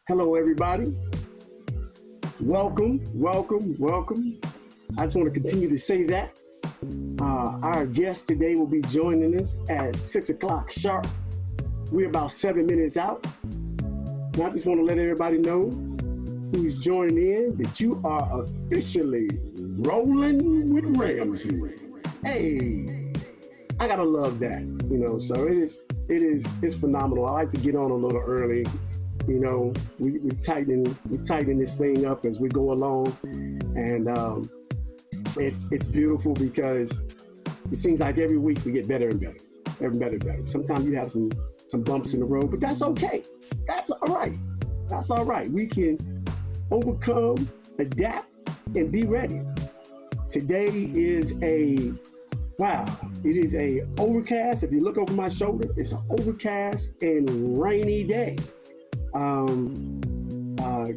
Hello, everybody. Welcome, welcome, welcome. I just want to continue to say that. Our guest today will be joining us at 6 o'clock sharp. We're about 7 minutes out. And I just want to let everybody know who's joining in that you are officially rolling with Ramsey. Hey, I gotta love that, so it's phenomenal. I like to get on a little early. We tighten this thing up as we go along, and it's beautiful because it seems like every week we get better and better. Sometimes you have some bumps in the road, but that's okay. That's all right. We can overcome, adapt, and be ready. Today is a overcast. If you look over my shoulder, it's an overcast and rainy day.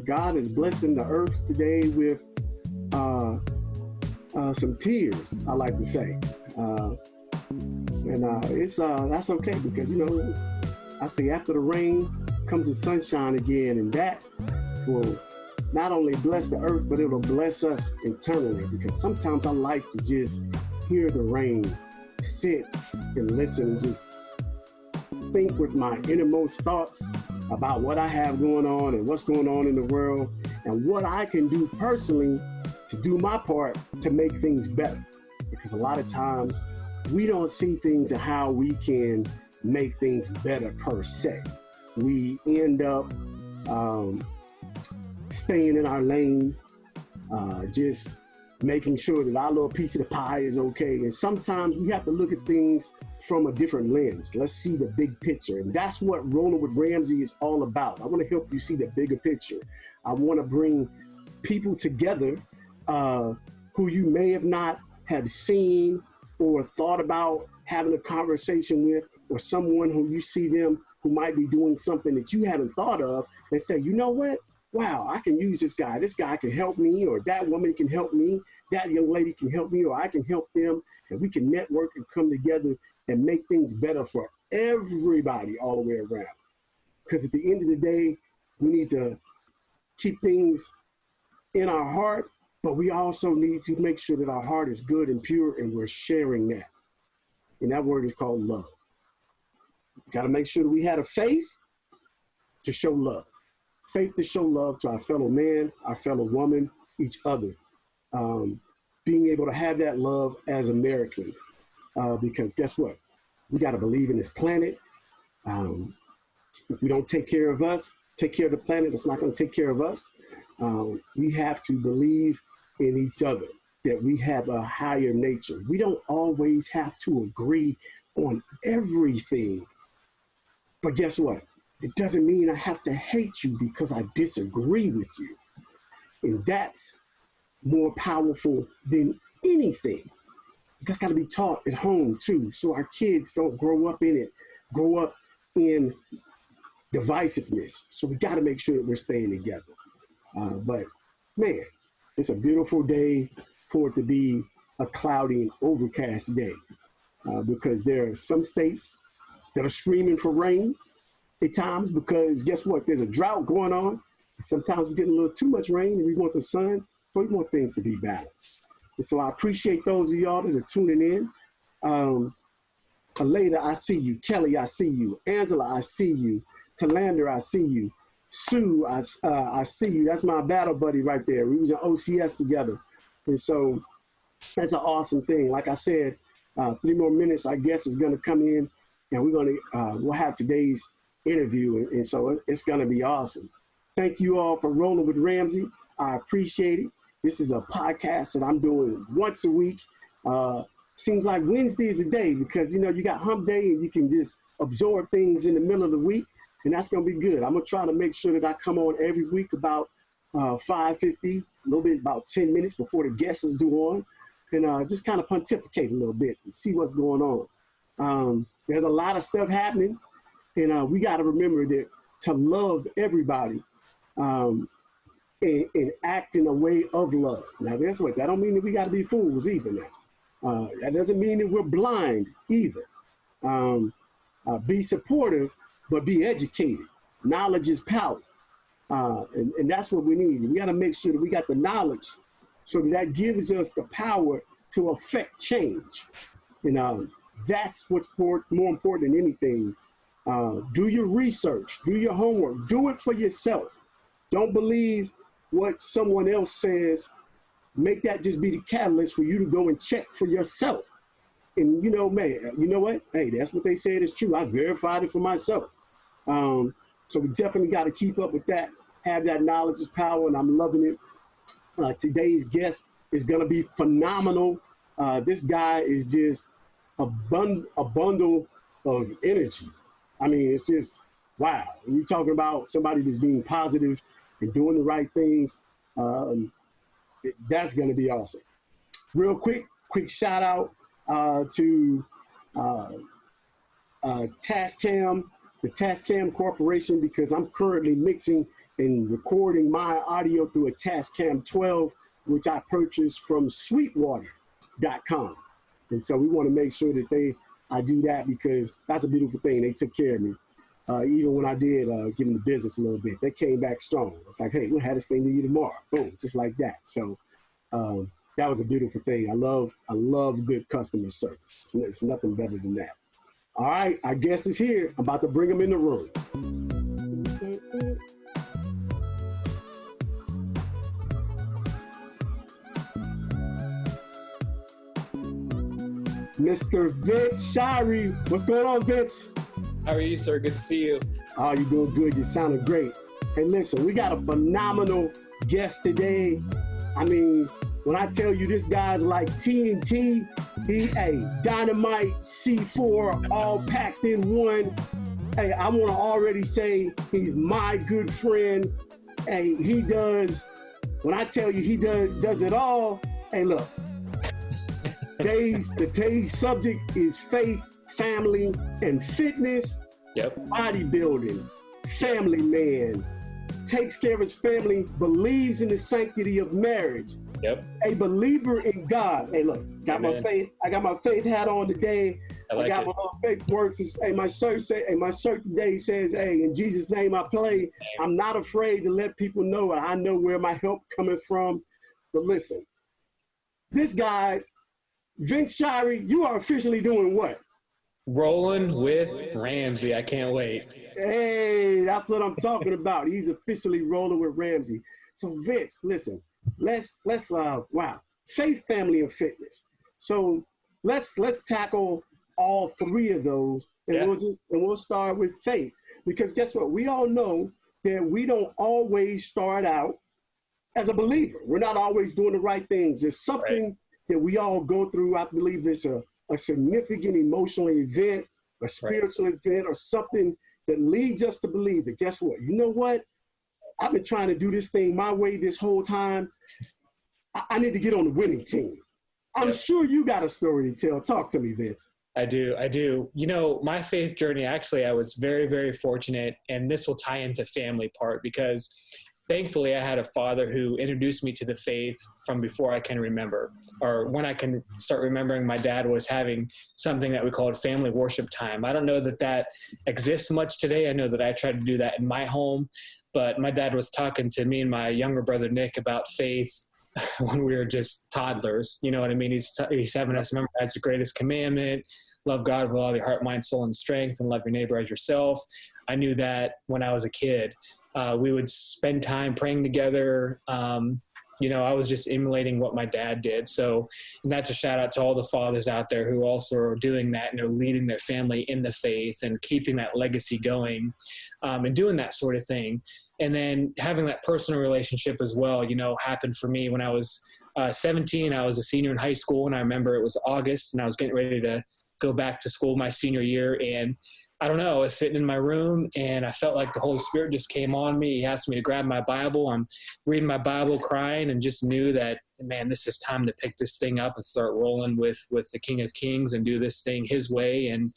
God is blessing the earth today with some tears, I like to say. It's that's okay because I say after the rain comes the sunshine again, and that will not only bless the earth, but it'll bless us internally, because sometimes I like to just hear the rain, sit and listen, and just think with my innermost thoughts about what I have going on and what's going on in the world and what I can do personally to do my part to make things better. Because a lot of times we don't see things and how we can make things better per se. We end up staying in our lane, just making sure that our little piece of the pie is okay. And sometimes we have to look at things from a different lens. Let's see the big picture. And that's what Rolling with Ramsey is all about. I want to help you see the bigger picture. I want to bring people together who you may have not have seen or thought about having a conversation with, or someone who you see them who might be doing something that you haven't thought of, and say, you know what? Wow, I can use this guy. This guy can help me, or that woman can help me. That young lady can help me, or I can help them. And we can network and come together and make things better for everybody all the way around. Because at the end of the day, we need to keep things in our heart, but we also need to make sure that our heart is good and pure, and we're sharing that. And that word is called love. Got to make sure that we had a faith to show love. Faith to show love to our fellow man, our fellow woman, each other. Being able to have that love as Americans. Because guess what? We got to believe in this planet. If we don't take care of us, take care of the planet, it's not going to take care of us. We have to believe in each other, that we have a higher nature. We don't always have to agree on everything. But guess what? It doesn't mean I have to hate you because I disagree with you. And that's more powerful than anything. That's got to be taught at home too, so our kids don't grow up in divisiveness. So we got to make sure that we're staying together. But man, it's a beautiful day for it to be a cloudy and overcast day, because there are some states that are screaming for rain at times, because guess what? There's a drought going on. Sometimes we're getting a little too much rain and we want the sun, but we want things to be balanced. And so I appreciate those of y'all that are tuning in. Aleda, I see you. Kelly, I see you. Angela, I see you. Talander, I see you. Sue, I see you. That's my battle buddy right there. We was in OCS together. And so that's an awesome thing. Like I said, 3 more minutes, I guess, is going to come in, and we'll have today's interview. And so it's going to be awesome. Thank you all for rolling with Ramsey. I appreciate it. This is a podcast that I'm doing once a week. Seems like Wednesday is a day because, you got hump day and you can just absorb things in the middle of the week, and that's going to be good. I'm going to try to make sure that I come on every week about 5:50, a little bit, about 10 minutes before the guests is due on, and just kind of pontificate a little bit and see what's going on. There's a lot of stuff happening, and we got to remember that to love everybody and act in a way of love. Now, guess what? That don't mean that we got to be fools either now. That doesn't mean that we're blind either. Be supportive, but be educated. Knowledge is power. And that's what we need. We got to make sure that we got the knowledge so that gives us the power to affect change. And that's what's more important than anything. Do your research, do your homework, do it for yourself. Don't believe what someone else says. Make that just be the catalyst for you to go and check for yourself. And man, you know what? Hey, that's what they said is true. I verified it for myself. So we definitely got to keep up with that, have that knowledge is power, and I'm loving it. Today's guest is going to be phenomenal. This guy is just a bundle of energy. I mean, it's just, wow. When you're talking about somebody that's being positive and doing the right things, that's going to be awesome. Real quick shout out to Tascam, the Tascam Corporation, because I'm currently mixing and recording my audio through a Tascam 12, which I purchased from Sweetwater.com. And so we want to make sure that I do that, because that's a beautiful thing. They took care of me. Even when I did give them the business a little bit, they came back strong. It's like, hey, we'll have this thing to you tomorrow. Boom, just like that. So that was a beautiful thing. I love good customer service. It's nothing better than that. All right, our guest is here. I'm about to bring him in the room. Mr. Vince Shirey. What's going on, Vince? How are you, sir? Good to see you. Oh, you're doing good. You're sounding great. Hey, listen, we got a phenomenal guest today. I mean, when I tell you this guy's like TNT, dynamite, C4, all packed in one. Hey, I want to already say he's my good friend. Hey, when I tell you he does it all, hey, look. Today's subject is faith, family, and fitness. Yep. Bodybuilding, family man, takes care of his family, believes in the sanctity of marriage. Yep. A believer in God. Hey, look, my faith. I got my faith hat on today. I got my faith works. Hey, my shirt today says, hey, in Jesus' name I play. I'm not afraid to let people know. I know where my help coming from. But listen, this guy, Vince Shirey, you are officially doing what? Rolling with Ramsey. I can't wait. Hey, that's what I'm talking about. He's officially rolling with Ramsey. So Vince, listen, let's wow, faith, family, and fitness. So let's tackle all three of those, and we'll start with faith, because guess what? We all know that we don't always start out as a believer. We're not always doing the right things. There's something that we all go through. I believe there's a significant emotional event, a spiritual event, or something that leads us to believe that, guess what? You know what? I've been trying to do this thing my way this whole time. I need to get on the winning team. I'm sure you got a story to tell. Talk to me, Vince. I do. You know, my faith journey, actually, I was very, very fortunate, and this will tie into family part, because thankfully I had a father who introduced me to the faith from before I can remember, or when I can start remembering. My dad was having something that we called family worship time. I don't know that exists much today. I know that I tried to do that in my home, but my dad was talking to me and my younger brother, Nick, about faith when we were just toddlers. You know what I mean? He's having us remember that's the greatest commandment. Love God with all your heart, mind, soul, and strength, and love your neighbor as yourself. I knew that when I was a kid. We would spend time praying together. I was just emulating what my dad did. So, and that's a shout out to all the fathers out there who also are doing that and are leading their family in the faith and keeping that legacy going, and doing that sort of thing. And then having that personal relationship as well, happened for me when I was 17. I was a senior in high school, and I remember it was August, and I was getting ready to go back to school my senior year. And I don't know, I was sitting in my room and I felt like the Holy Spirit just came on me. He asked me to grab my Bible. I'm reading my Bible, crying, and just knew that, man, this is time to pick this thing up and start rolling with the King of Kings and do this thing his way. And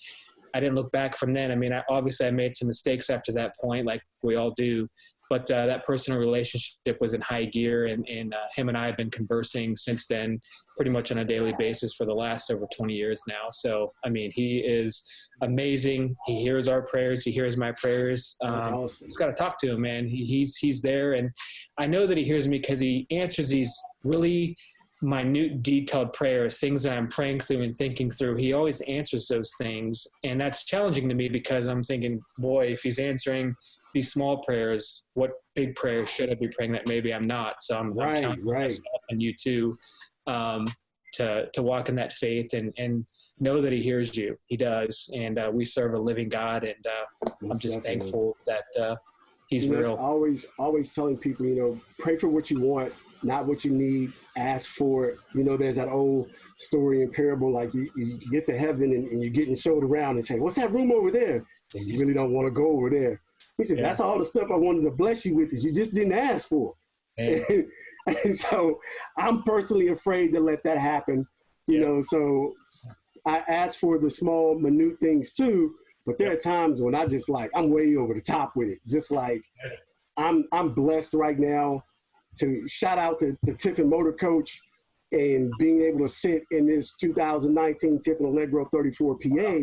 I didn't look back from then. I mean, obviously I made some mistakes after that point, like we all do. but that personal relationship was in high gear, and him and I have been conversing since then pretty much on a daily basis for the last over 20 years now. So, I mean, he is amazing. He hears our prayers. He hears my prayers. That's awesome. You've got to talk to him, man. He's there. And I know that he hears me because he answers these really minute, detailed prayers, things that I'm praying through and thinking through. He always answers those things. And that's challenging to me because I'm thinking, boy, if he's answering these small prayers, what big prayers should I be praying that maybe I'm not? So I'm challenging myself and you too, to walk in that faith and know that he hears you. He does. And we serve a living God. And I'm just thankful that he's real. Always telling people, pray for what you want, not what you need. Ask for it. There's that old story and parable, like you get to heaven and you're getting showed around and say, what's that room over there? And you really don't want to go over there. He said, that's all the stuff I wanted to bless you with is you just didn't ask for. And so I'm personally afraid to let that happen, so I ask for the small, minute things too, but there are times when I just I'm way over the top with it. Just like I'm blessed right now to shout out to Tiffin Motor Coach and being able to sit in this 2019 Tiffin Allegro 34 PA.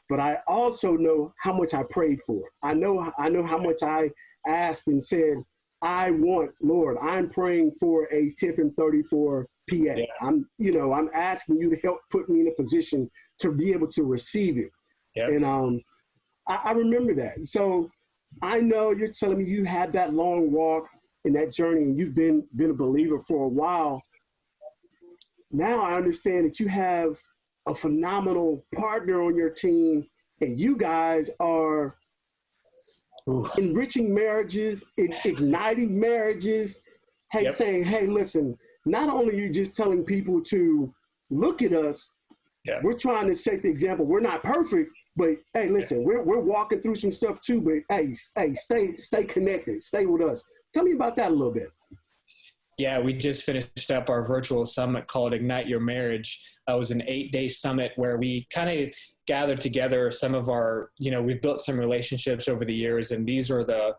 But I also know how much I prayed for. I know how much I asked and said, I want, Lord, I'm praying for a Tiffin 34 PA. Yeah. I'm asking you to help put me in a position to be able to receive it. Yep. And I remember that. So I know you're telling me you had that long walk in that journey and you've been a believer for a while. Now I understand that you have a phenomenal partner on your team, and you guys are enriching marriages, igniting marriages, saying, hey, listen, not only are you just telling people to look at us, we're trying to set the example. We're not perfect, but hey, listen, we're walking through some stuff too, but hey, stay connected, stay with us. Tell me about that a little bit. Yeah, we just finished up our virtual summit called Ignite Your Marriage. It was an 8-day summit where we kind of gathered together some of our, we've built some relationships over the years, and these are the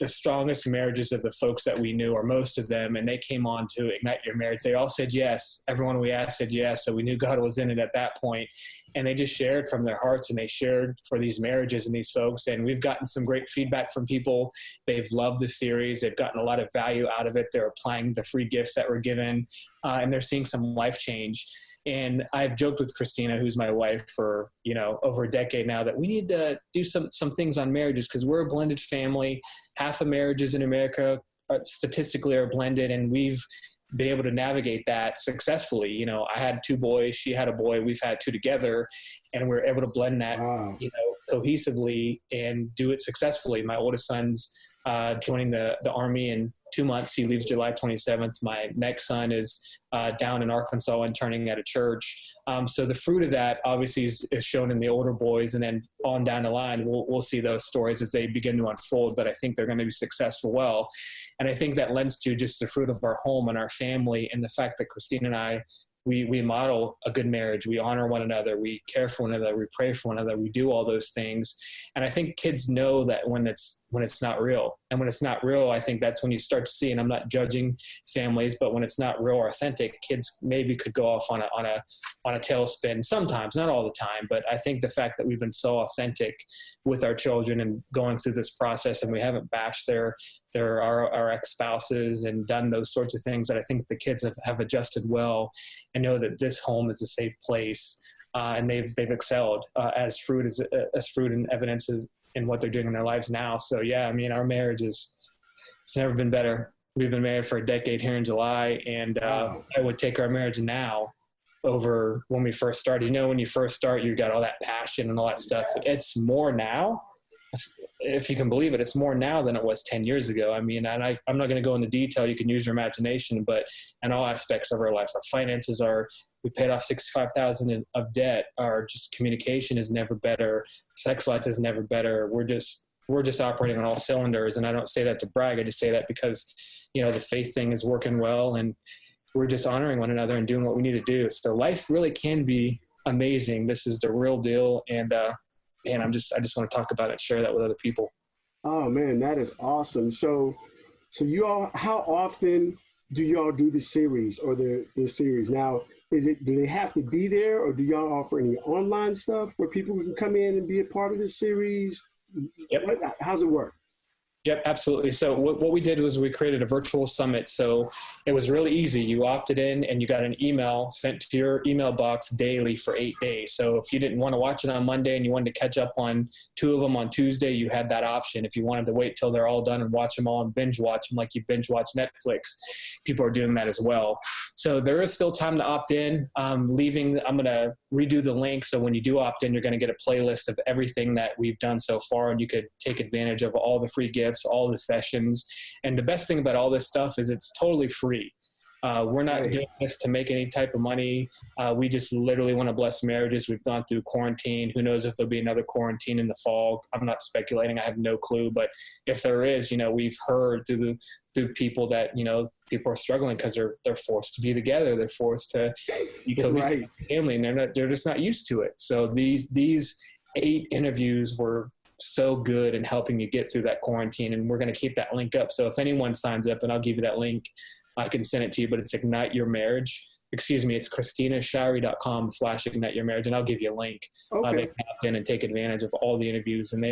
strongest marriages of the folks that we knew, or most of them, and they came on to Ignite Your Marriage. They all said yes. Everyone we asked said yes, so we knew God was in it at that point. And they just shared from their hearts, and they shared for these marriages and these folks. And we've gotten some great feedback from people. They've loved the series. They've gotten a lot of value out of it. They're applying the free gifts that were given, and they're seeing some life change. And I've joked with Christina, who's my wife, for, over a decade now, that we need to do some things on marriages because we're a blended family. Half of marriages in America statistically are blended, and we've been able to navigate that successfully. I had 2 boys, she had a boy, we've had 2 together, and we're able to blend that, cohesively and do it successfully. My oldest son's joining the Army in 2 months. He leaves July 27th. My next son is down in Arkansas interning at a church. So the fruit of that obviously is shown in the older boys, and then on down the line, we'll see those stories as they begin to unfold, but I think they're going to be successful well. And I think that lends to just the fruit of our home and our family, and the fact that Christine and I, we model a good marriage. We honor one another. We care for one another. We pray for one another. We do all those things. And I think kids know that when it's not real. And when it's not real, I think that's when you start to see, and I'm not judging families, but when it's not real or authentic, kids maybe could go off on a tailspin sometimes, not all the time. But I think the fact that we've been so authentic with our children and going through this process, and we haven't bashed our ex-spouses and done those sorts of things, that I think the kids have adjusted well and know that this home is a safe place, and they've excelled as fruit and evidence in what they're doing in their lives now. So yeah, I mean, our marriage it's never been better. We've been married for a decade here in July, and I would take our marriage now over when we first started. When you first start, you got all that passion and all that stuff. It's more now. If you can believe it, it's more now than it was 10 years ago. I mean, and I'm not going to go into detail. You can use your imagination, but in all aspects of our life, our finances we paid off $65,000 of debt. Our just communication is never better. Sex life is never better. We're just operating on all cylinders. And I don't say that to brag. I just say that because, the faith thing is working well, and we're just honoring one another and doing what we need to do. So life really can be amazing. This is the real deal. And I just want to talk about it, share that with other people. Oh man, that is awesome. So you all, how often do y'all do the series or the series? Now, do they have to be there, or do y'all offer any online stuff where people can come in and be a part of the series? Yep. How's it work? Yep, absolutely. So what we did was we created a virtual summit. So it was really easy. You opted in and you got an email sent to your email box daily for 8 days. So if you didn't want to watch it on Monday and you wanted to catch up on two of them on Tuesday, you had that option. If you wanted to wait till they're all done and watch them all and binge watch them like you binge watch Netflix, people are doing that as well. So there is still time to opt in. I'm going to redo the link. So when you do opt in, you're going to get a playlist of everything that we've done so far, and you could take advantage of all the free gifts, all the sessions. And the best thing about all this stuff is it's totally free. We're not doing this to make any type of money. We just literally want to bless marriages. We've gone through quarantine. Who knows if there'll be another quarantine in the fall? I'm not speculating. I have no clue. But if there is, we've heard through people that, people are struggling because they're forced to be together. They're forced to be cohesive family, and they're just not used to it. So these 8 interviews were so good in helping you get through that quarantine, and we're going to keep that link up. So if anyone signs up, and I'll give you that link, I can send it to you, but it's Ignite Your Marriage. Excuse me, it's ChristinaShirey.com/Ignite Your Marriage, and I'll give you a link. Okay. They can opt in and take advantage of all the interviews, and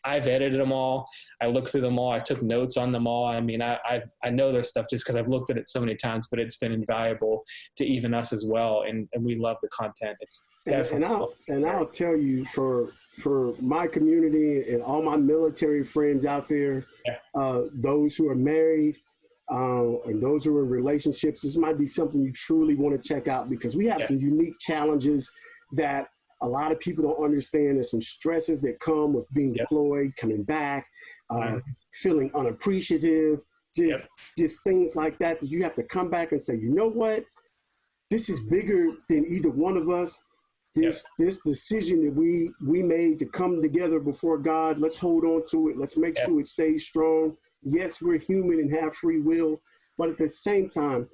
I've edited them all. I looked through them all. I took notes on them all. I mean, I know their stuff just because I've looked at it so many times, but it's been invaluable to even us as well. And we love the content. It's definitely. And I'll tell you, for my community and all my military friends out there, those who are married, and those who are in relationships, this might be something you truly want to check out, because we have some unique challenges that a lot of people don't understand. There's some stresses that come with being deployed, coming back, feeling unappreciative, just things like that you have to come back and say, you know what, this is bigger than either one of us. This decision that we made to come together before God, let's hold on to it. Let's make sure it stays strong. Yes, we're human and have free will, but at the same time,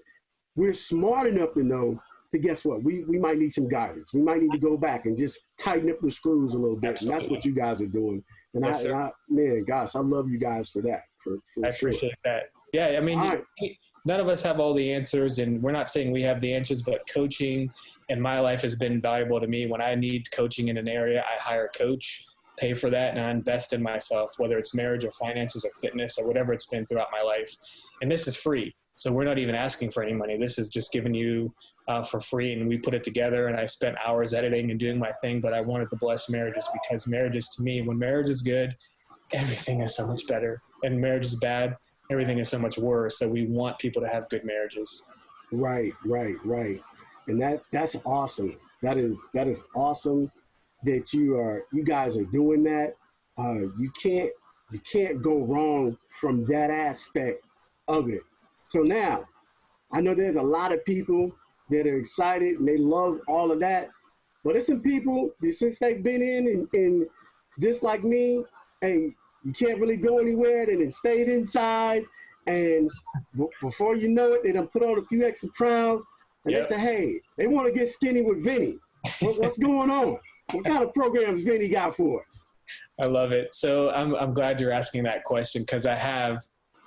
we're smart enough to know that, guess what, we might need some guidance. We might need to go back and just tighten up the screws a little bit. Absolutely. And that's what you guys are doing. And I love you guys for that. I appreciate that. Yeah, I mean, none of us have all the answers, and we're not saying we have the answers, but coaching in my life has been valuable to me. When I need coaching in an area, I hire a coach, pay for that, and I invest in myself, whether it's marriage or finances or fitness or whatever it's been throughout my life. And this is free. So we're not even asking for any money. This is just giving you for free, and we put it together, and I spent hours editing and doing my thing, but I wanted to bless marriages, because marriages, to me, when marriage is good, everything is so much better. And marriage is bad, everything is so much worse. So we want people to have good marriages. Right. And that's awesome. That is awesome that you guys are doing that. You can't go wrong from that aspect of it. So now, I know there's a lot of people that are excited and they love all of that, but there's some people that, since they've been in and just like me, hey, you can't really go anywhere. They done stayed inside, and before you know it, they done put on a few extra pounds, and they say, hey, they want to get skinny with Vinny. What's going on? What kind of programs Vinny got for us? I love it. So I'm glad you're asking that question, because I have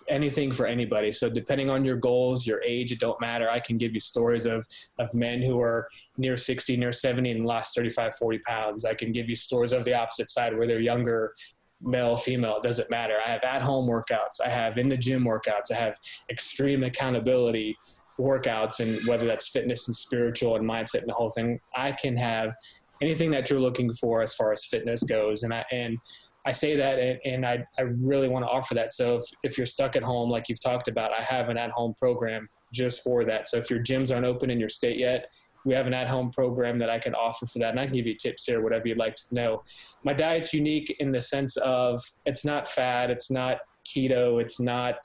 anything for anybody. So depending on your goals, your age, it don't matter. I can give you stories of men who are near 60, near 70 and lost 35, 40 pounds. I can give you stories of the opposite side where they're younger, male, female, it doesn't matter. I have at-home workouts. I have in the gym workouts. I have extreme accountability workouts, and whether that's fitness and spiritual and mindset and the whole thing. I can have anything that you're looking for as far as fitness goes. And I say that, and I really want to offer that. So if you're stuck at home, like you've talked about, I have an at-home program just for that. So if your gyms aren't open in your state yet, we have an at-home program that I can offer for that. And I can give you tips here, whatever you'd like to know. My diet's unique in the sense of it's not fat, it's not keto, it's not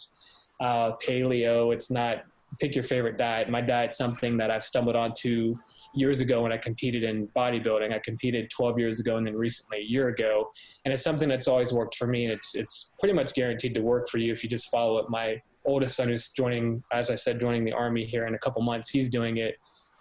paleo, it's not pick your favorite diet. My diet's something that I've stumbled onto years ago when I competed in bodybuilding. I competed 12 years ago and then recently a year ago. And it's something that's always worked for me. And it's pretty much guaranteed to work for you if you just follow it. My oldest son, who's joining, as I said, joining the Army here in a couple months, he's doing it.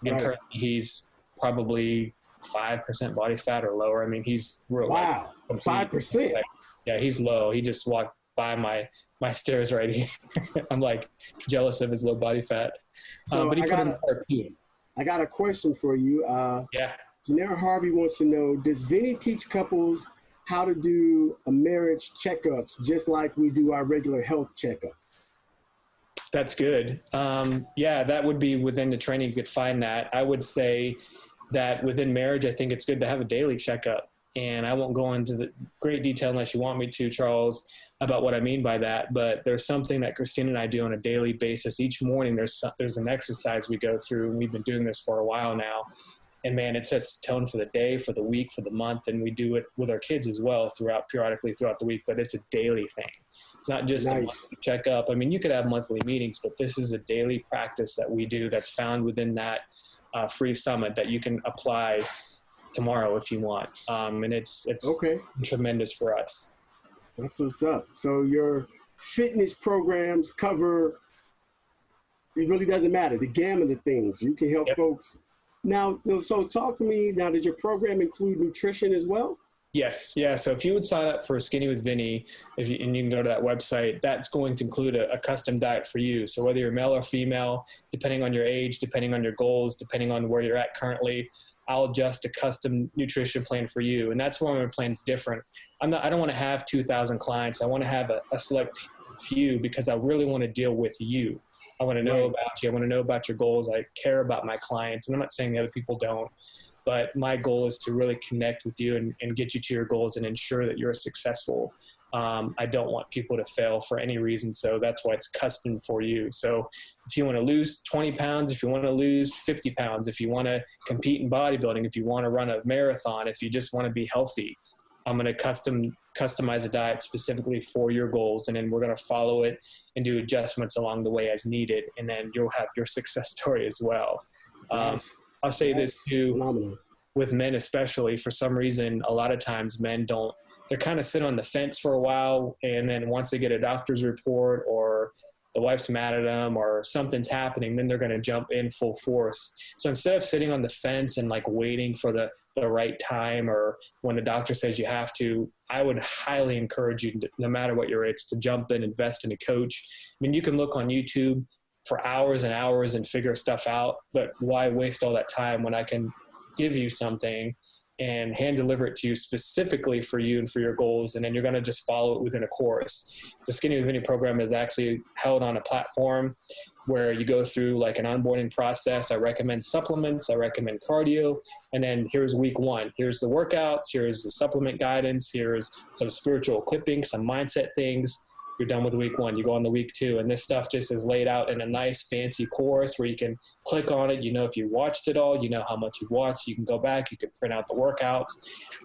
And currently he's probably 5% body fat or lower. I mean, he's real. Wow, 5%. Yeah, he's low. He just walked by my stairs right here. I'm like jealous of his low body fat. So But he put in the work too. I got a question for you. Yeah. Janelle Harvey wants to know, does Vinny teach couples how to do a marriage checkups just like we do our regular health checkup? That's good. Yeah, that would be within the training. You could find that. I would say that within marriage, I think it's good to have a daily checkup. And I won't go into the great detail unless you want me to, Charles, about what I mean by that. But there's something that Christine and I do on a daily basis. Each morning, there's an exercise we go through, and we've been doing this for a while now. And man, it sets the tone for the day, for the week, for the month. And we do it with our kids as well periodically throughout the week, but it's a daily thing. It's not just a monthly checkup. I mean, you could have monthly meetings, but this is a daily practice that we do that's found within that free summit that you can apply tomorrow if you want. And it's okay. Tremendous for us. That's what's up. So your fitness programs cover, it really doesn't matter, the gamut of things. You can help folks. Now, so talk to me now, does your program include nutrition as well? Yes. Yeah. So if you would sign up for Skinny with Vinny, and you can go to that website, that's going to include a custom diet for you. So whether you're male or female, depending on your age, depending on your goals, depending on where you're at currently, I'll adjust a custom nutrition plan for you. And that's why my plan is different. I don't want to have 2,000 clients. I want to have a select few because I really want to deal with you. I want to know about you. I want to know about your goals. I care about my clients. And I'm not saying the other people don't, but my goal is to really connect with you and get you to your goals and ensure that you're successful. I don't want people to fail for any reason. So that's why it's custom for you. So if you want to lose 20 pounds, if you want to lose 50 pounds, if you want to compete in bodybuilding, if you want to run a marathon, if you just want to be healthy, I'm going to customize a diet specifically for your goals. And then we're going to follow it and do adjustments along the way as needed. And then you'll have your success story as well. I'll say this too, phenomenal. With men especially, for some reason, a lot of times men they're kind of sit on the fence for a while. And then once they get a doctor's report or the wife's mad at them or something's happening, then they're going to jump in full force. So instead of sitting on the fence and like waiting for the right time or when the doctor says you have to, I would highly encourage you, no matter what your age, to jump in, invest in a coach. I mean, you can look on YouTube for hours and hours and figure stuff out, but why waste all that time when I can give you something and hand deliver it to you specifically for you and for your goals, and then you're going to just follow it within a course. The Skinny with Vinny program is actually held on a platform where you go through like an onboarding process. I recommend supplements, I recommend cardio, and then here's week one. Here's the workouts, here's the supplement guidance, here's some spiritual equipping, some mindset things. You're done with week one, you go on to week two, and this stuff just is laid out in a nice fancy course where you can click on it. You know, if you watched it all, you know how much you watched, you can go back, you can print out the workouts.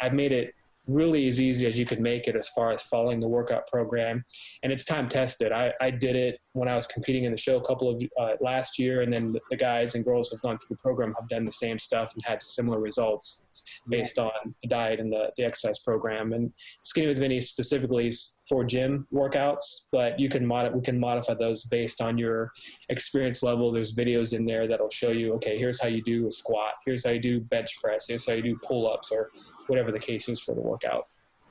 I've made it really as easy as you could make it as far as following the workout program. And it's time tested. I did it when I was competing in the show a couple of last year, and then the guys and girls who've gone through the program have done the same stuff and had similar results based on the diet and the exercise program. And Skinny with Vinny specifically is for gym workouts, but we can modify those based on your experience level. There's videos in there that'll show you, okay, here's how you do a squat, here's how you do bench press, here's how you do pull-ups, or whatever the case is for the workout.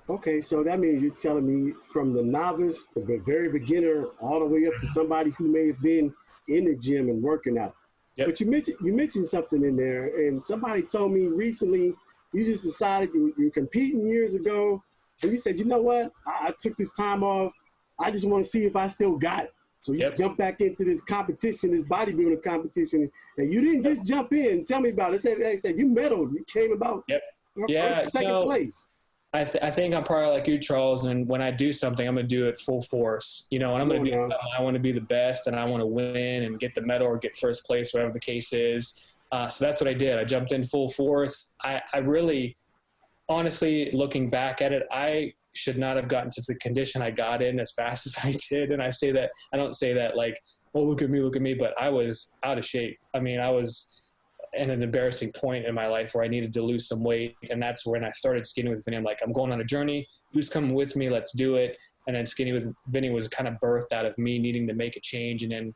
Okay, so that means you're telling me from the novice, the very beginner, all the way up to somebody who may have been in the gym and working out. Yep. But you mentioned something in there, and somebody told me recently you just decided you were competing years ago, and you said, you know what, I took this time off. I just want to see if I still got it. So you jumped back into this competition, this bodybuilding competition, and you didn't just jump in. Tell me about it. They said you medaled. You came about second place. I think I'm probably like you, Charles, and when I do something, I'm going to do it full force, and I'm going to be, I want to be the best, and I want to win and get the medal or get first place, whatever the case is. So that's what I did. I jumped in full force. I really, honestly, looking back at it, I should not have gotten to the condition I got in as fast as I did. And I don't say that like, oh, look at me, but I was out of shape. I mean, I was at an embarrassing point in my life where I needed to lose some weight. And that's when I started Skinny with Vinny. I'm like, I'm going on a journey. Who's coming with me? Let's do it. And then Skinny with Vinny was kind of birthed out of me needing to make a change. And then,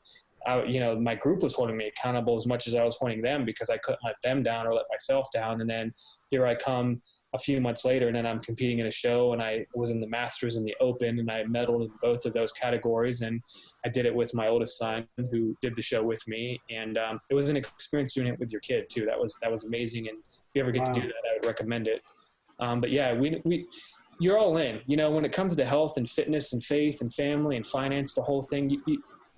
my group was holding me accountable as much as I was holding them because I couldn't let them down or let myself down. And then here I come a few months later, and then I'm competing in a show, and I was in the Masters and the Open, and I medaled in both of those categories. And I did it with my oldest son, who did the show with me. And it was an experience doing it with your kid too. That was amazing. And if you ever get to do that, I would recommend it. But yeah, you're all in. You know, when it comes to health and fitness and faith and family and finance, the whole thing,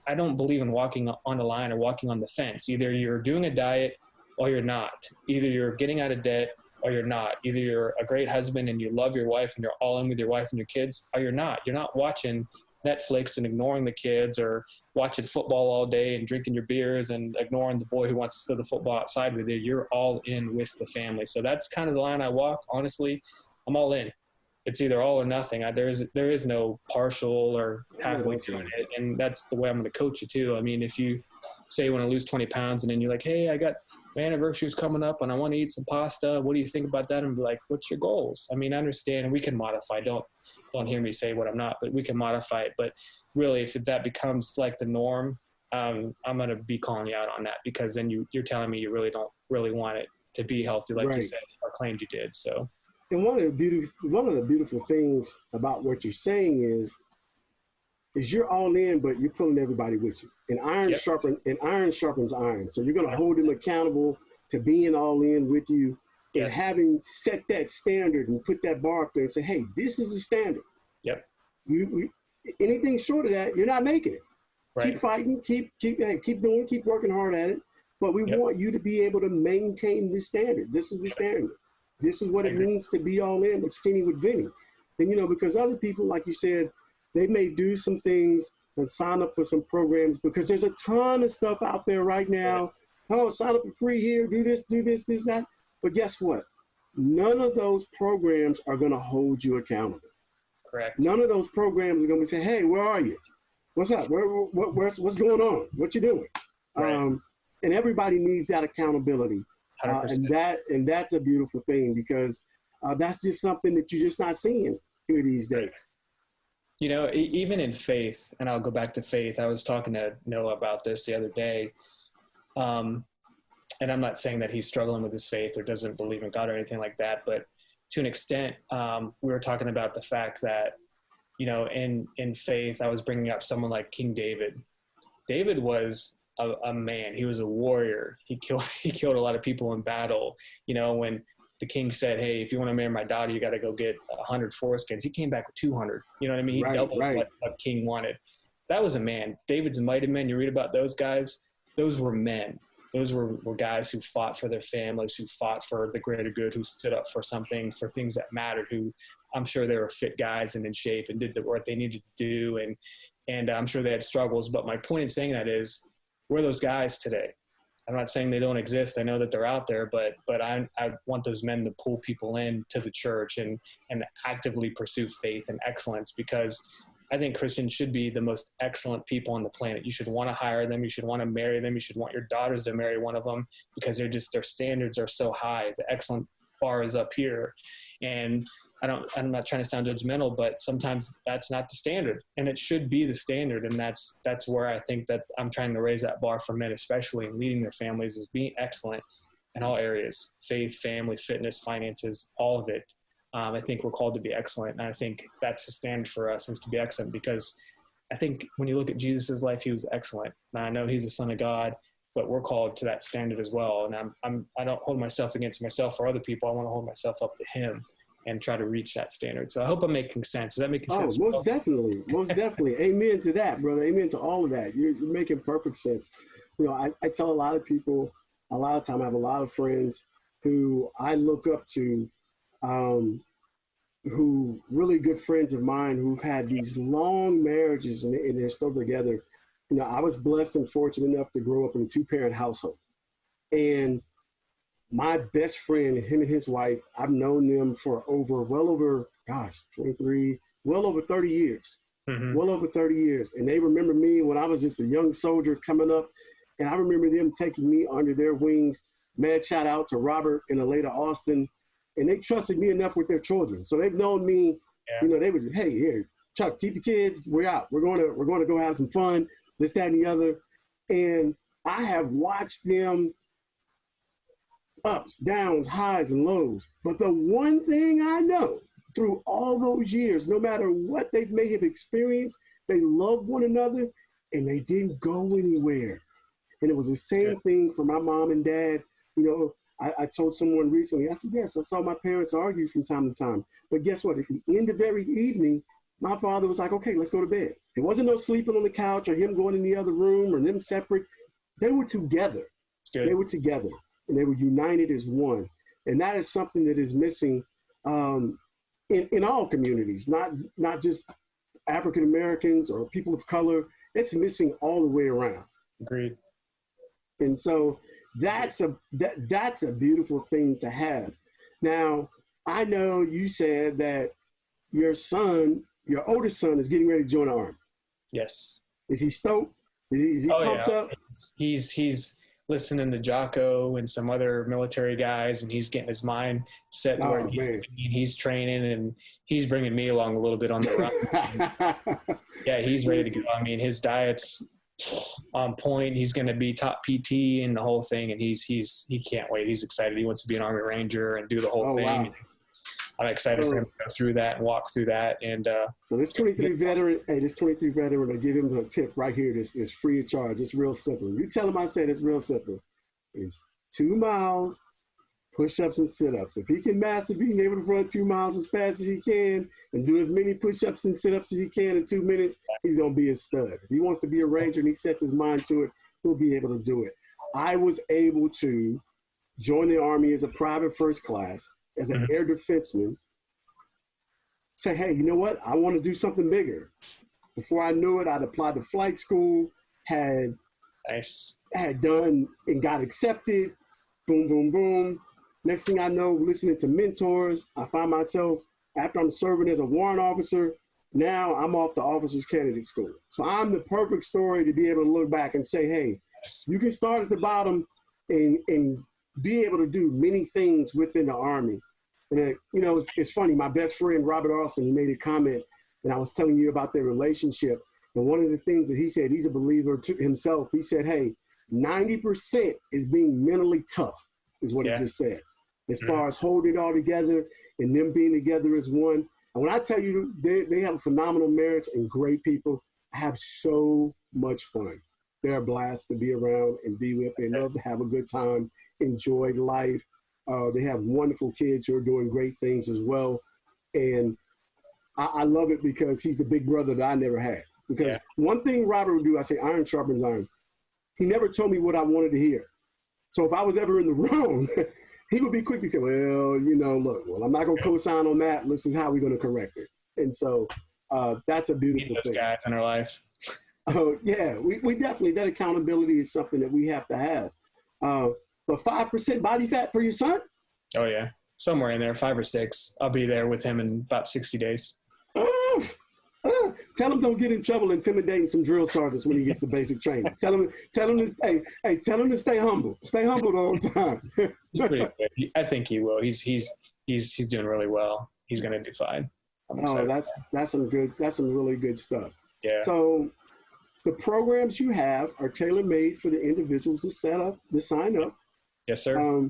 I don't believe in walking on the line or walking on the fence. Either you're doing a diet or you're not. Either you're getting out of debt or you're not. Either you're a great husband and you love your wife and you're all in with your wife and your kids, or you're not. You're not watching Netflix and ignoring the kids, or watching football all day and drinking your beers and ignoring the boy who wants to throw the football outside with you. You're all in with the family. So that's kind of the line I walk. Honestly, I'm all in. It's either all or nothing. There is no partial or halfway doing it. And that's the way I'm going to coach you too. I mean, if you say you want to lose 20 pounds and then you're like, hey, I got my anniversary's coming up and I want to eat some pasta. What do you think about that? And be like, what's your goals? I mean, I understand, and we can modify. Don't hear me say what I'm not, but we can modify it. But really, if that becomes like the norm, I'm going to be calling you out on that, because then you're telling me you really don't really want it to be healthy, like you said, or claimed you did. So. And one of the beautiful things about what you're saying is you're all in, but you're pulling everybody with you. And iron sharpens iron. So you're going to hold them accountable to being all in with you, and having set that standard and put that bar up there and say, hey, this is the standard. Yep. Anything short of that, you're not making it. Right. Keep fighting, keep doing, keep working hard at it. But we want you to be able to maintain this standard. This is the standard. This is what it means to be all in with Skinny with Vinny. And, you know, because other people, like you said, they may do some things and sign up for some programs, because there's a ton of stuff out there right now. Oh, sign up for free here, do this, do that. But guess what? None of those programs are going to hold you accountable. Correct. None of those programs are going to say, hey, where are you? What's up? What's going on? What you doing? Right. And everybody needs that accountability. And that's a beautiful thing, because that's just something that you're just not seeing here these days. You know, even in faith, and I'll go back to faith. I was talking to Noah about this the other day. And I'm not saying that he's struggling with his faith or doesn't believe in God or anything like that, but to an extent, we were talking about the fact that, you know, in faith, I was bringing up someone like King David. David was a man. He was a warrior. He killed a lot of people in battle. You know, when the king said, hey, if you want to marry my daughter, you got to go get 100 foreskins. He came back with 200. You know what I mean? He doubled what king wanted. That was a man. David's mighty men. You read about those guys. Those were men. Those were guys who fought for their families, who fought for the greater good, who stood up for something, for things that mattered, who I'm sure they were fit guys and in shape and did the work they needed to do. And I'm sure they had struggles. But my point in saying that is, we're those guys today. I'm not saying they don't exist. I know that they're out there, but I want those men to pull people in to the church and actively pursue faith and excellence, because I think Christians should be the most excellent people on the planet. You should want to hire them. You should want to marry them. You should want your daughters to marry one of them, because their standards are so high. The excellent bar is up here. And I'm not trying to sound judgmental, but sometimes that's not the standard, and it should be the standard. And that's where I think that I'm trying to raise that bar for men, especially in leading their families, is being excellent in all areas: faith, family, fitness, finances, all of it. I think we're called to be excellent. And I think that's the standard for us, is to be excellent, because I think when you look at Jesus's life, he was excellent. Now, I know he's the Son of God, but we're called to that standard as well. And I don't hold myself against myself or other people. I want to hold myself up to him and try to reach that standard. So I hope I'm making sense. Is that making sense? Oh, most definitely. Most definitely. Amen to that, brother. Amen to all of that. You're making perfect sense. You know, I tell a lot of people, a lot of time, I have a lot of friends who I look up to, who really good friends of mine who've had these long marriages and they're still together. You know, I was blessed and fortunate enough to grow up in a 2-parent household. And my best friend, him and his wife, I've known them for well over 23, well over 30 years. Mm-hmm. Well over 30 years. And they remember me when I was just a young soldier coming up. And I remember them taking me under their wings. Mad shout out to Robert and Aleda Austin. And they trusted me enough with their children. So they've known me, you know, they would, hey, here, Chuck, keep the kids. We're out. We're going to go have some fun, this, that, and the other. And I have watched them ups, downs, highs, and lows. But the one thing I know through all those years, no matter what they may have experienced, they loved one another and they didn't go anywhere. And it was the same thing for my mom and dad. You know, I told someone recently, I said, yes, I saw my parents argue from time to time. But guess what? At the end of every evening, my father was like, okay, let's go to bed. It wasn't no sleeping on the couch or him going in the other room or them separate. They were together. They were together and they were united as one. And that is something that is missing in all communities, not just African Americans or people of color. It's missing all the way around. Agreed. And so that's a beautiful thing to have. Now, I know you said that your oldest son is getting ready to join the Army. Yes. Is he stoked? Is he pumped up? He's listening to Jocko and some other military guys, and he's getting his mind set where he's training, and he's bringing me along a little bit on the run. Yeah, he's ready to go. I mean, his diet's on point. He's going to be top PT and the whole thing, and he can't wait. He's excited. He wants to be an Army Ranger and do the whole thing. Wow. I'm excited for him to go through that and walk through that. And so this 23 veteran, I'll give him a tip right here. This is free of charge. It's real simple. You tell him I said it's real simple. It's 2 miles, push-ups and sit-ups. If he can master being able to run 2 miles as fast as he can and do as many push-ups and sit-ups as he can in 2 minutes, he's going to be a stud. If he wants to be a Ranger and he sets his mind to it, he'll be able to do it. I was able to join the Army as a private first class, as an air defenseman, say, hey, you know what? I want to do something bigger. Before I knew it, I'd applied to flight school, had done and got accepted. Boom, boom, boom. Next thing I know, listening to mentors, I find myself, after I'm serving as a warrant officer, now I'm off to officers candidate school. So I'm the perfect story to be able to look back and say, hey, you can start at the bottom and be able to do many things within the Army. And, you know, it's funny. My best friend, Robert Austin, he made a comment, and I was telling you about their relationship. And one of the things that he said, he's a believer to himself. He said, hey, 90% is being mentally tough, is what he just said, as far as holding it all together and them being together as one. And when I tell you they have a phenomenal marriage and great people, I have so much fun. They're a blast to be around and be with. They love to have a good time, enjoy life. They have wonderful kids who are doing great things as well. And I love it because he's the big brother that I never had. Because one thing Robert would do, I say iron sharpens iron. He never told me what I wanted to hear. So if I was ever in the wrong, he would be quick to say, well, you know, look, I'm not going to co-sign on that. This is how we're going to correct it. And so that's a beautiful thing. Guys in our life. Oh, yeah, we definitely, that accountability is something that we have to have. But 5% body fat for your son? Oh, yeah. Somewhere in there, 5 or 6. I'll be there with him in about 60 days. Tell him don't get in trouble intimidating some drill sergeants when he gets the basic training. Tell him to stay humble. Stay humble the whole time. He's pretty good. I think he will. He's doing really well. He's going to do fine. That's some really good stuff. Yeah. So the programs you have are tailor-made for the individuals to sign up. Yes, sir.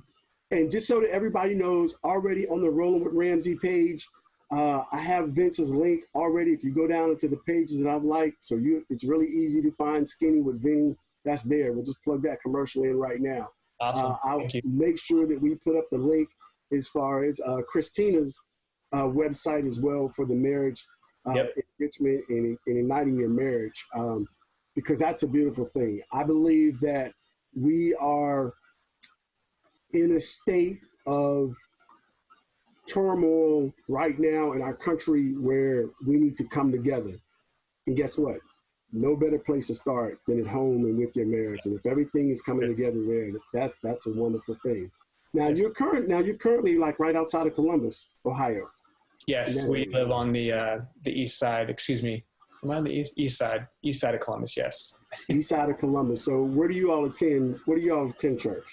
And just so that everybody knows, already on the Rolling with Ramsey page, I have Vince's link already. If you go down into the pages that I've liked, it's really easy to find Skinny with Vinny. That's there. We'll just plug that commercial in right now. Awesome. I'll make sure that we put up the link as far as Christina's website as well for the marriage enrichment and igniting your marriage, because that's a beautiful thing. I believe that we are in a state of turmoil right now in our country where we need to come together. And guess what? No better place to start than at home and with your marriage. And if everything is coming together there, that's a wonderful thing. Now you're currently like right outside of Columbus, Ohio. Yes, we live on the east side. Excuse me. Am I on the east side? East side of Columbus, yes. East side of Columbus. So where do you all attend? Where do you all attend church?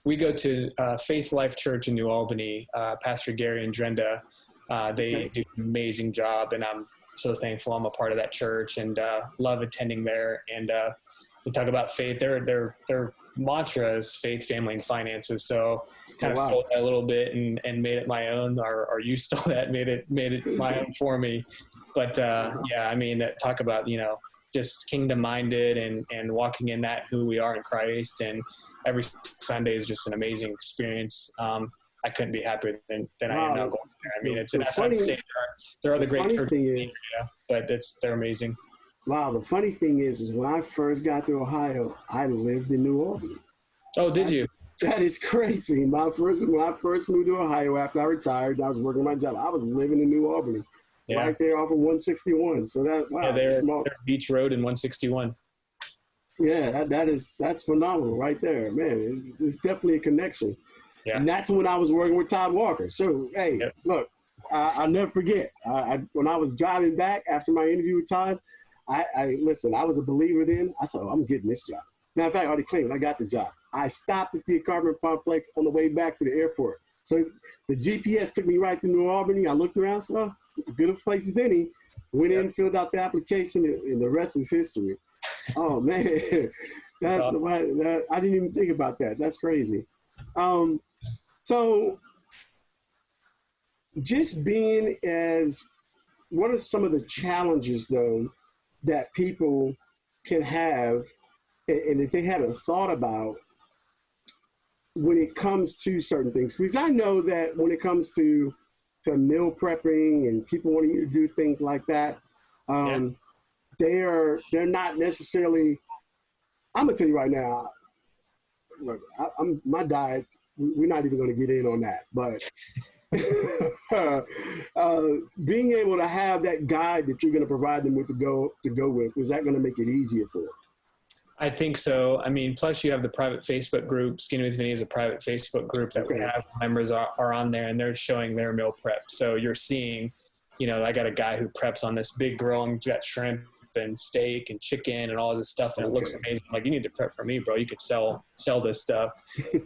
We go to Faith Life Church in New Albany. Pastor Gary and Drenda, they do an amazing job, and I'm so thankful I'm a part of that church and love attending there. And we talk about faith. They're mantra is faith, family, and finances. So kind of wow. stole that a little bit and made it my own, or you stole that, made it my own for me. But yeah, I mean, talk about, you know, just kingdom minded and walking in that who we are in Christ. And every Sunday is just an amazing experience. I couldn't be happier than I am now going there. I mean, there are other great churches, but they're amazing. Wow, the funny thing is when I first got to Ohio, I lived in New Albany. Oh, did you? That is crazy. When I first moved to Ohio after I retired, I was working my job. I was living in New Albany, right there off of 161. So they're Beach Road and 161. Yeah, that's phenomenal right there, man. It's definitely a connection. Yeah. And that's when I was working with Todd Walker. So, hey, look, I'll never forget. When I was driving back after my interview with Todd, listen, I was a believer then. I said, I'm getting this job. Matter of fact, I already claimed I got the job. I stopped at the apartment complex on the way back to the airport. So the GPS took me right to New Albany. I looked around, so good a place as any. Went in, filled out the application, and the rest is history. Oh, man. I didn't even think about that. That's crazy. So just what are some of the challenges, though, that people can have and if they haven't thought about when it comes to certain things? Because I know that when it comes to meal prepping and people wanting you to do things like that, they're not necessarily. I'm gonna tell you right now. Look, my diet. We're not even going to get in on that, but being able to have that guide that you're going to provide them with to go with, is that going to make it easier for them? I think so. I mean, plus you have the private Facebook group. Skinny with Vinny is a private Facebook group that we have. Members are on there, and they're showing their meal prep. So you're seeing, you know, I got a guy who preps on this big grill and got shrimp and steak and chicken and all this stuff, and it looks amazing. Like, you need to prep for me, bro. You could sell this stuff.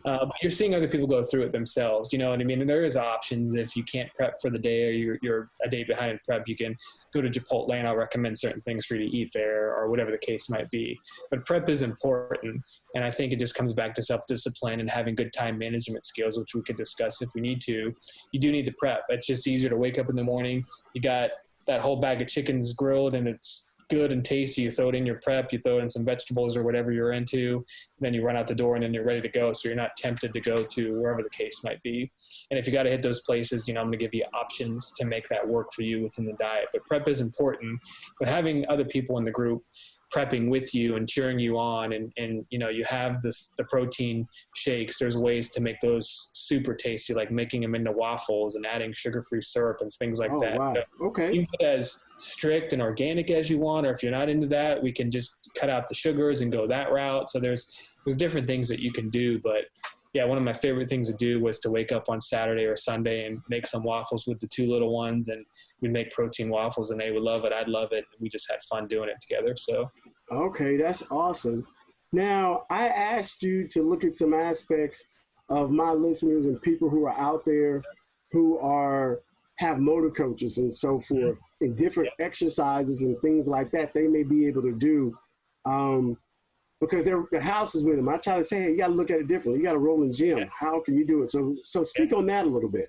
But you're seeing other people go through it themselves. You know what I mean? And there is options. If you can't prep for the day, or you're a day behind in prep, you can go to Chipotle, and I'll recommend certain things for you to eat there, or whatever the case might be. But prep is important, and I think it just comes back to self-discipline and having good time management skills, which we could discuss if we need to. You do need to prep. It's just easier to wake up in the morning. You got that whole bag of chickens grilled, and it's good and tasty. You throw it in your prep, you throw in some vegetables or whatever you're into, and then you run out the door, and then you're ready to go. So you're not tempted to go to wherever the case might be. And if you got to hit those places, you know, I'm going to give you options to make that work for you within the diet. But prep is important, but having other people in the group prepping with you and cheering you on, and you know, you have the protein shakes. There's ways to make those super tasty, like making them into waffles and adding sugar-free syrup and things like that. Wow. So okay. You can get as strict and organic as you want, or if you're not into that, we can just cut out the sugars and go that route. So there's different things that you can do. But yeah, one of my favorite things to do was to wake up on Saturday or Sunday and make some waffles with the two little ones, and we'd make protein waffles, and they would love it. I'd love it. We just had fun doing it together. So. Okay, that's awesome. Now, I asked you to look at some aspects of my listeners and people who are out there who have motor coaches and so forth, and different exercises and things like that they may be able to do because their house is with them. I try to say, hey, you got to look at it differently. You got a rolling gym. Yeah. How can you do it? So speak on that a little bit.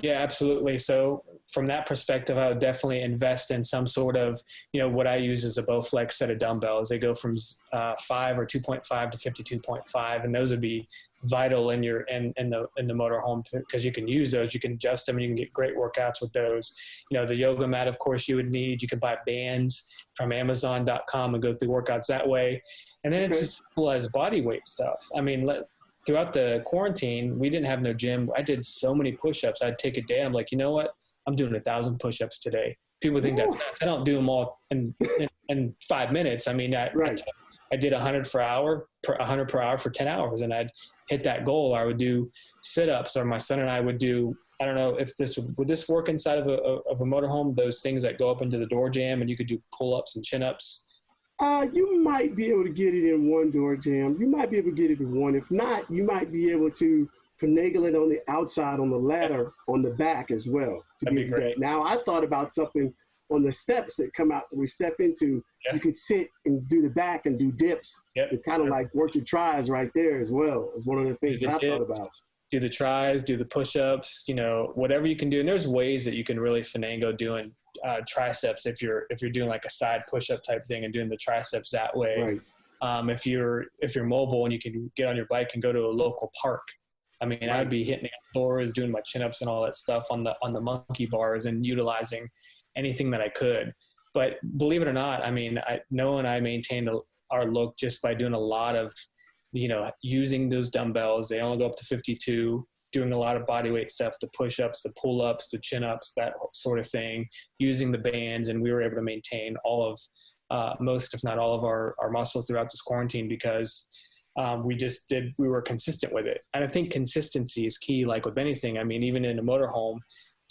Yeah, absolutely. So from that perspective, I would definitely invest in some sort of, you know, what I use is a Bowflex set of dumbbells. They go from 5 or 2.5 to 52.5, and those would be vital in the motorhome, because you can use those, you can adjust them, and you can get great workouts with those. You know, the yoga mat, of course, you would need. You can buy bands from Amazon.com and go through workouts that way. And then it's as simple as body weight stuff. I mean, throughout the quarantine, we didn't have no gym. I did so many push-ups. I'd take a day. I'm like, you know what? I'm doing 1,000 push-ups today. People think that I don't do them all in 5 minutes. I mean, I did 100 per hour for 10 hours, and I'd hit that goal. I would do sit-ups, or my son and I would do, I don't know if would this work inside of a motorhome, those things that go up into the door jamb, and you could do pull-ups and chin-ups. You might be able to get it in one door jam. You might be able to get it in one. If not, you might be able to finagle it on the outside on the ladder on the back as well. That'd be great. Now, I thought about something on the steps that come out that we step into, you could sit and do the back and do dips. It kind of like work your tries right there as well. It's one of the things I thought about. Do the tries, do the push-ups, you know, whatever you can do. And there's ways that you can really finagle doing triceps if you're doing like a side push-up type thing and doing the triceps that way. Right. If you're mobile and you can get on your bike and go to a local park. I mean, I'd be hitting outdoors, doing my chin-ups and all that stuff on the monkey bars and utilizing anything that I could. But believe it or not, I mean, Noah and I maintained our look just by doing a lot of, you know, using those dumbbells. They only go up to 52, doing a lot of body weight stuff, the push-ups, the pull-ups, the chin-ups, that sort of thing, using the bands. And we were able to maintain all of most, if not all of our muscles throughout this quarantine because we were consistent with it. And I think consistency is key, like with anything. I mean, even in a motorhome,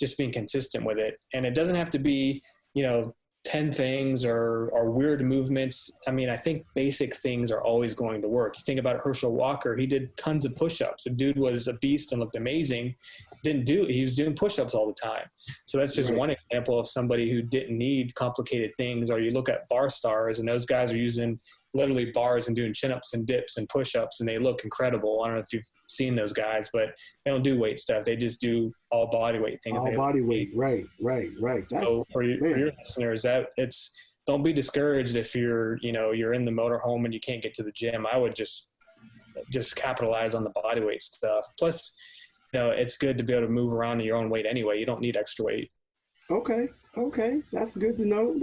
just being consistent with it. And it doesn't have to be, you know, 10 things or weird movements. I mean, I think basic things are always going to work. You think about Herschel Walker, he did tons of push-ups. The dude was a beast and looked amazing. He was doing push-ups all the time. So that's just one example of somebody who didn't need complicated things. Or you look at bar stars and those guys are using literally bars and doing chin-ups and dips and push-ups and they look incredible. I don't know if you've seen those guys, but they don't do weight stuff. They just do all body weight things. All body weight. Right. That's, so for your listeners, don't be discouraged if you're in the motorhome and you can't get to the gym. I would just capitalize on the body weight stuff. Plus, you know, it's good to be able to move around in your own weight anyway. You don't need extra weight. Okay. That's good to know.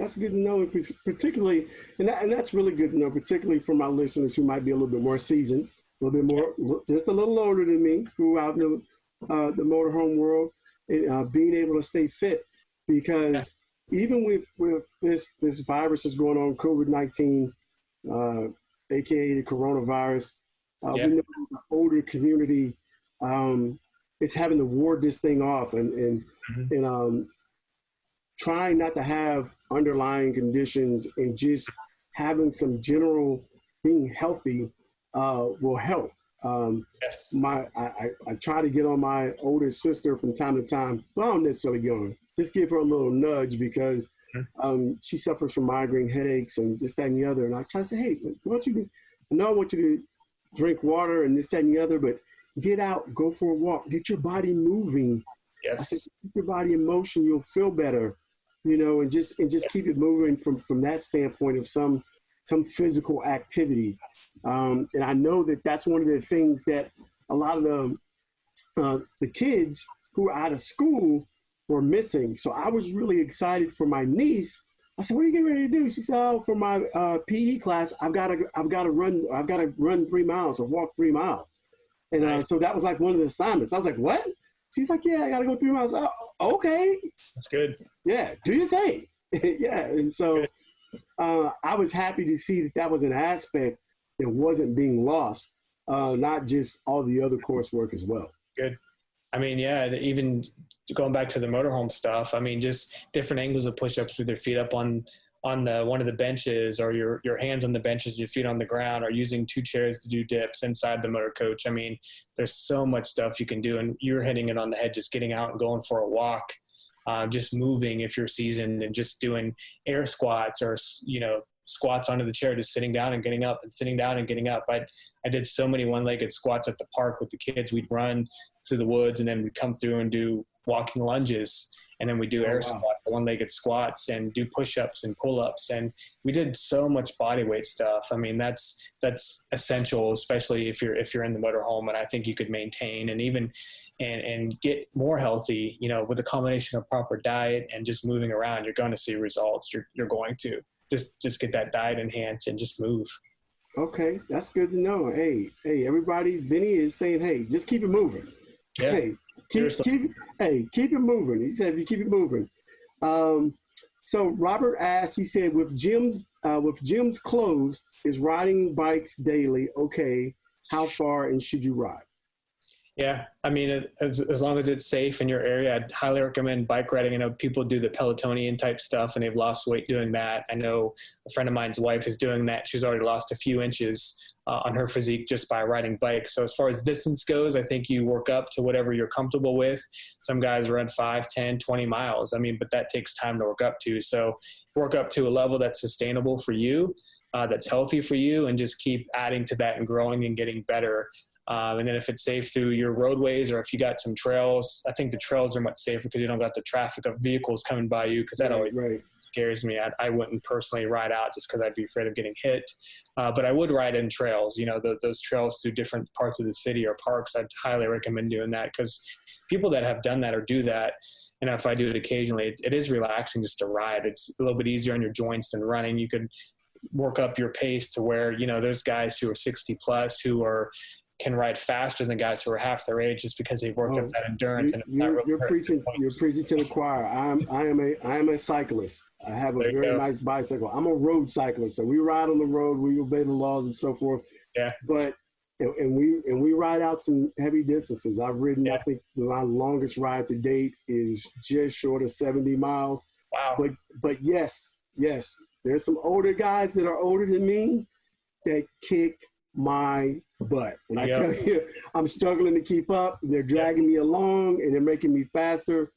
Particularly, and that's really good to know, particularly for my listeners who might be a little bit more seasoned, a little bit more, just a little older than me, who out in the motorhome world, and being able to stay fit. Because even with this virus that's going on, COVID-19, aka the coronavirus, we know the older community is having to ward this thing off and trying not to have underlying conditions and just having some general being healthy will help. I try to get on my older sister from time to time. Well, I don't necessarily get on. Just give her a little nudge because she suffers from migraine headaches and this, that, and the other. And I try to say, hey, what you do? I know I want you to drink water and this, that, and the other, but get out, go for a walk, get your body moving. Yes. Keep your body in motion, you'll feel better. You know, and just keep it moving from that standpoint of some physical activity. And I know that that's one of the things that a lot of the kids who are out of school were missing. So I was really excited for my niece. I said, "What are you getting ready to do?" She said, "Oh, for my PE class, I've got to run 3 miles or walk 3 miles." And so that was like one of the assignments. I was like, "What?" She's like, "Yeah, I got to go 3 miles." Oh, okay. That's good. Yeah, do your thing. Yeah, and so I was happy to see that was an aspect that wasn't being lost, not just all the other coursework as well. Good. I mean, yeah, even going back to the motorhome stuff, I mean, just different angles of push-ups with your feet up on one of the benches, or your hands on the benches, your feet on the ground, or using 2 chairs to do dips inside the motor coach. I mean, there's so much stuff you can do, and you're hitting it on the head, just getting out and going for a walk, just moving if you're seasoned, and just doing air squats or, you know, squats onto the chair, just sitting down and getting up and sitting down and getting up. I did so many one-legged squats at the park with the kids. We'd run through the woods and then we'd come through and do walking lunges. And then we do air squats, one-legged squats, and do push-ups and pull-ups. And we did so much body weight stuff. I mean, that's essential, especially if you're in the motorhome. And I think you could maintain and even and get more healthy, you know, with a combination of proper diet and just moving around. You're going to see results. You're going to just get that diet enhanced and just move. Okay, that's good to know. Hey, everybody, Vinny is saying, hey, just keep it moving. Yeah. Hey, keep it moving. He said, if you keep it moving. So Robert asked, he said, with gyms closed, is riding bikes daily okay? How far and should you ride? Yeah, I mean, as long as it's safe in your area, I'd highly recommend bike riding. I know people do the Pelotonian type stuff, and they've lost weight doing that. I know a friend of mine's wife is doing that. She's already lost a few inches on her physique just by riding bikes. So as far as distance goes, I think you work up to whatever you're comfortable with. Some guys run 5, 10, 20 miles. I mean, but that takes time to work up to. So work up to a level that's sustainable for you, that's healthy for you, and just keep adding to that and growing and getting better. And then if it's safe through your roadways, or if you got some trails, I think the trails are much safer because you don't got the traffic of vehicles coming by you, because that always scares me. I wouldn't personally ride out just because I'd be afraid of getting hit. But I would ride in trails, those trails through different parts of the city or parks. I'd highly recommend doing that, because people that have done that or do that, and if I do it occasionally, it is relaxing just to ride. It's a little bit easier on your joints than running. You could work up your pace to where, there's guys who are 60 plus who can ride faster than guys who are half their age, just because they've worked up that endurance. You're preaching to the choir. I am a cyclist. I have a very nice bicycle. I'm a road cyclist, so we ride on the road. We obey the laws and so forth. Yeah. But and we ride out some heavy distances. I've ridden. I think my longest ride to date is just short of 70 miles. Wow. But yes, there's some older guys that are older than me that kick my butt. When I tell you, I'm struggling to keep up. They're dragging me along and they're making me faster.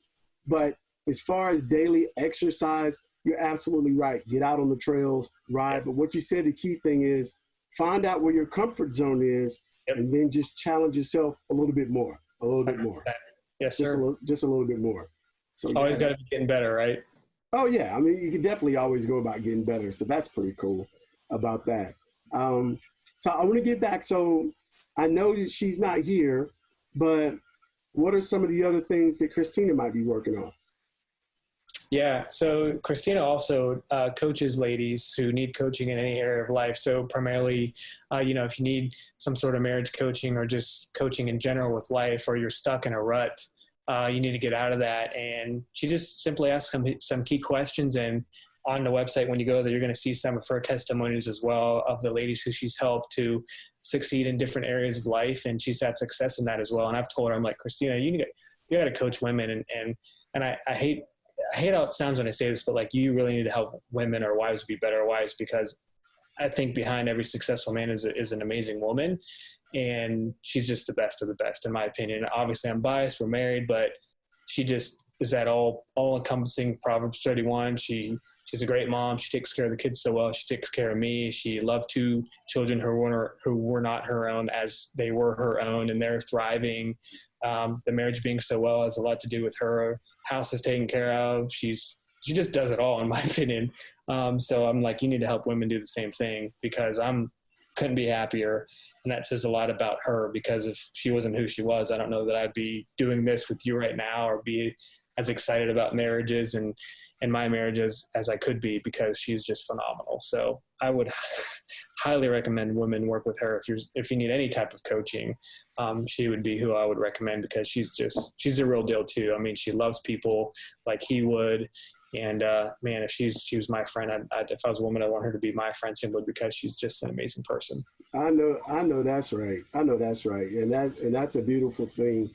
But as far as daily exercise, you're absolutely right. Get out on the trails, ride. But what you said, the key thing is find out where your comfort zone is, and then just challenge yourself a little bit more. Yes, sir. Just a little bit more. So always got to be getting better, right? Oh yeah. I mean, you can definitely always go about getting better. So that's pretty cool about that. So I want to get back. So I know that she's not here, but what are some of the other things that Christina might be working on? Yeah. So Christina also coaches ladies who need coaching in any area of life. So primarily, if you need some sort of marriage coaching or just coaching in general with life, or you're stuck in a rut, you need to get out of that. And she just simply asks some key questions, and on the website, when you go there, you're going to see some of her testimonies as well of the ladies who she's helped to succeed in different areas of life. And she's had success in that as well. And I've told her, I'm like, Christina, you got to coach women. And I hate how it sounds when I say this, but like, you really need to help women or wives be better wives, because I think behind every successful man is an amazing woman. And she's just the best of the best, in my opinion. Obviously I'm biased, we're married, but she just is that all encompassing Proverbs 31. She's a great mom. She takes care of the kids so well. She takes care of me. She loved 2 children who were not her own as they were her own, and they're thriving. The marriage being so well has a lot to do with her. House is taken care of. She just does it all, in my opinion. So I'm like, you need to help women do the same thing, because couldn't be happier. And that says a lot about her, because if she wasn't who she was, I don't know that I'd be doing this with you right now, or be as excited about marriages and my marriages as I could be, because she's just phenomenal. So I would highly recommend women work with her. If you need any type of coaching, she would be who I would recommend, because she's a real deal too. I mean, she loves people like he would. And man, if she was my friend, if I was a woman, I'd want her to be my friend simply because she's just an amazing person. I know that's right. And that's a beautiful thing.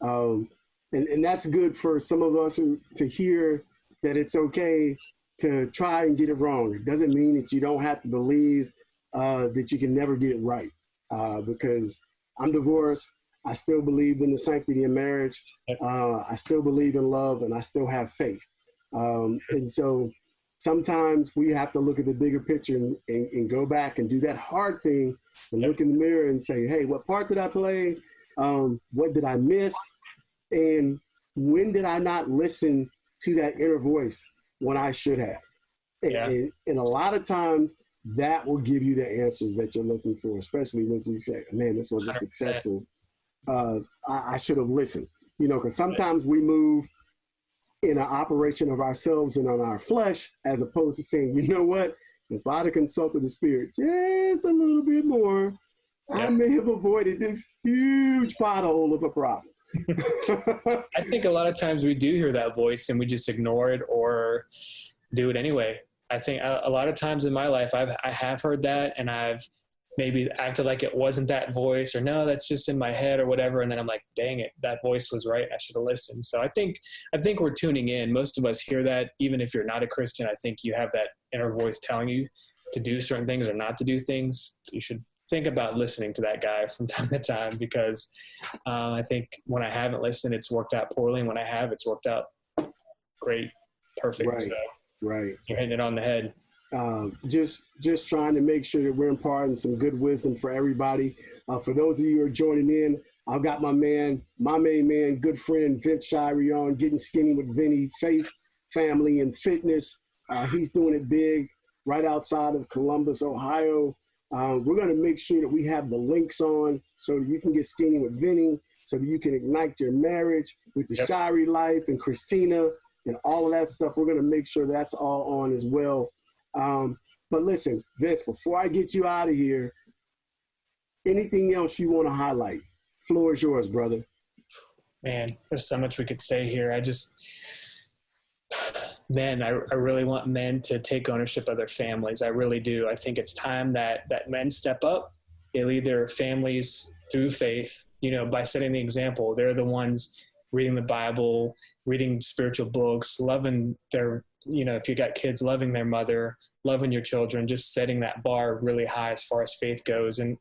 And that's good for some of us to hear that it's okay to try and get it wrong. It doesn't mean that you don't have to believe that you can never get it right. Because I'm divorced. I still believe in the sanctity of marriage. I still believe in love, and I still have faith. And so sometimes we have to look at the bigger picture and go back and do that hard thing and look in the mirror and say, hey, what part did I play? What did I miss? And when did I not listen to that inner voice when I should have? And a lot of times that will give you the answers that you're looking for, especially when you say, man, this wasn't successful. I should have listened, because sometimes we move in an operation of ourselves and on our flesh, as opposed to saying, you know what, if I'd have consulted the Spirit just a little bit more, I may have avoided this huge pothole of a problem. I think a lot of times we do hear that voice and we just ignore it or do it anyway. I think a lot of times in my life, I have heard that, and I've maybe acted like it wasn't that voice, or no, that's just in my head or whatever. And then I'm like, dang it, that voice was right. I should have listened. So I think we're tuning in. Most of us hear that. Even if you're not a Christian, I think you have that inner voice telling you to do certain things or not to do things. You should think about listening to that guy from time to time, because I think when I haven't listened, it's worked out poorly. And when I have, it's worked out great, perfect. Right. So Right. you're hitting it on the head. Just trying to make sure that we're imparting some good wisdom for everybody. For those of you who are joining in, I've got my main man, good friend, Vince Shirey on Getting Skinny with Vinny, faith, family, and fitness. He's doing it big right outside of Columbus, Ohio. We're going to make sure that we have the links on so that you can get skinny with Vinny, so that you can ignite your marriage with the Shirey life and Christina and all of that stuff. We're going to make sure that's all on as well. But listen, Vince, before I get you out of here, anything else you want to highlight? Floor is yours, brother. Man, there's so much we could say here. I really want men to take ownership of their families. I really do. I think it's time that men step up. They lead their families through faith, by setting the example. They're the ones reading the Bible, reading spiritual books, loving their, if you got kids, loving their mother, loving your children, just setting that bar really high as far as faith goes, and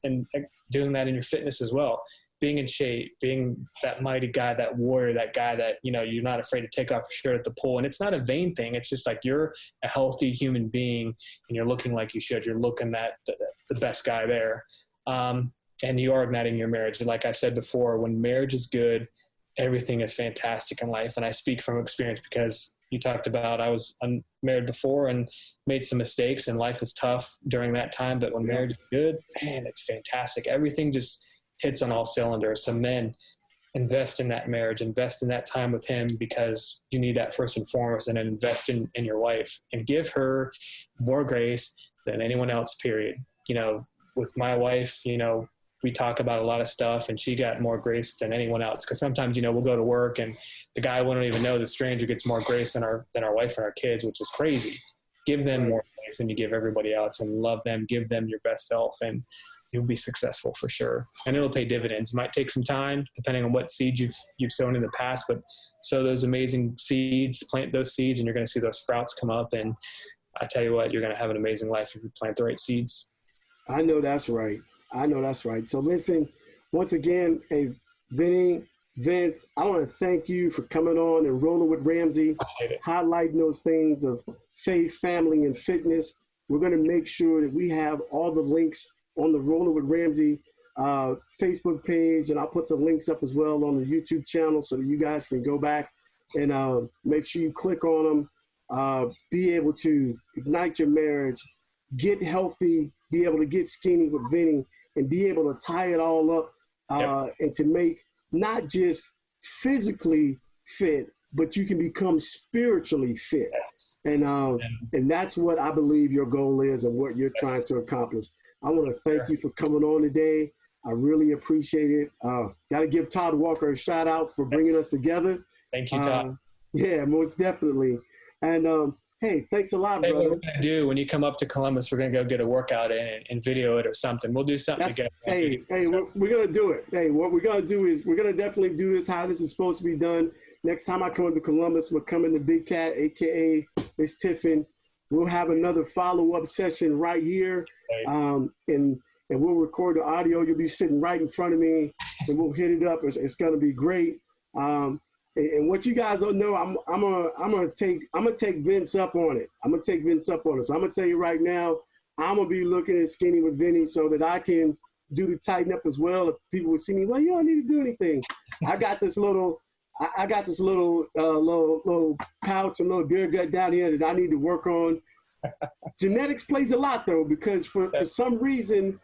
doing that in your fitness as well. Being in shape, being that mighty guy, that warrior, that guy that, you're not afraid to take off your shirt at the pool. And it's not a vain thing. It's just like you're a healthy human being and you're looking like you should. You're looking at the best guy there. And you are igniting your marriage. And like I said before, when marriage is good, everything is fantastic in life. And I speak from experience, because you talked about I was married before and made some mistakes, and life was tough during that time. But when marriage is good, man, it's fantastic. Everything just hits on all cylinders. So men, invest in that marriage, invest in that time with him, because you need that first and foremost, and then invest in your wife and give her more grace than anyone else, period. With my wife, we talk about a lot of stuff, and she got more grace than anyone else. Because sometimes, we'll go to work and the guy wouldn't even know the stranger gets more grace than our wife and our kids, which is crazy. Give them more grace than you give everybody else, and love them, give them your best self, and you'll be successful for sure. And it'll pay dividends. It might take some time depending on what seeds you've sown in the past, but sow those amazing seeds, plant those seeds, and you're going to see those sprouts come up. And I tell you what, you're going to have an amazing life if you plant the right seeds. I know that's right. So listen, once again, hey, Vinny, Vince, I want to thank you for coming on and rolling with Ramsey, highlighting those things of faith, family, and fitness. We're going to make sure that we have all the links on the Rolling with Ramsey Facebook page, and I'll put the links up as well on the YouTube channel so that you guys can go back and make sure you click on them, be able to ignite your marriage, get healthy, be able to get skinny with Vinny, and be able to tie it all up and to make not just physically fit, but you can become spiritually fit. And that's what I believe your goal is and what you're trying to accomplish. I want to thank you for coming on today. I really appreciate it. Got to give Todd Walker a shout out for bringing us together. Thank you, Todd. Yeah, most definitely. And hey, thanks a lot, brother. What we're going to do when you come up to Columbus, we're going to go get a workout in and video it or something. We'll do something together. Hey, we're going to do it. Hey, what we're going to do is we're going to definitely do this how this is supposed to be done. Next time I come to Columbus, we're coming to Big Cat, a.k.a. Miss Tiffin. We'll have another follow-up session right here, and we'll record the audio. You'll be sitting right in front of me, and we'll hit it up. It's going to be great. And what you guys don't know, I'm gonna take Vince up on it. So I'm gonna tell you right now, I'm gonna be looking at Skinny with Vinny so that I can do the tighten up as well. If people would see me, well, you don't need to do anything. I got this little pouch and little beer gut down here that I need to work on. Genetics plays a lot though, because for some reason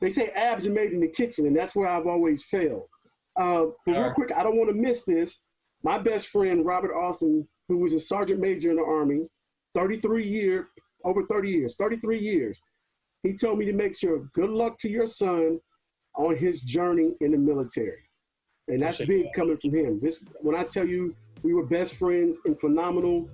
they say abs are made in the kitchen, and that's where I've always failed. But real quick, I don't want to miss this. My best friend, Robert Austin, who was a sergeant major in the Army, 33 years, he told me to make sure, good luck to your son on his journey in the military. And that's big coming from him. When I tell you we were best friends and phenomenal,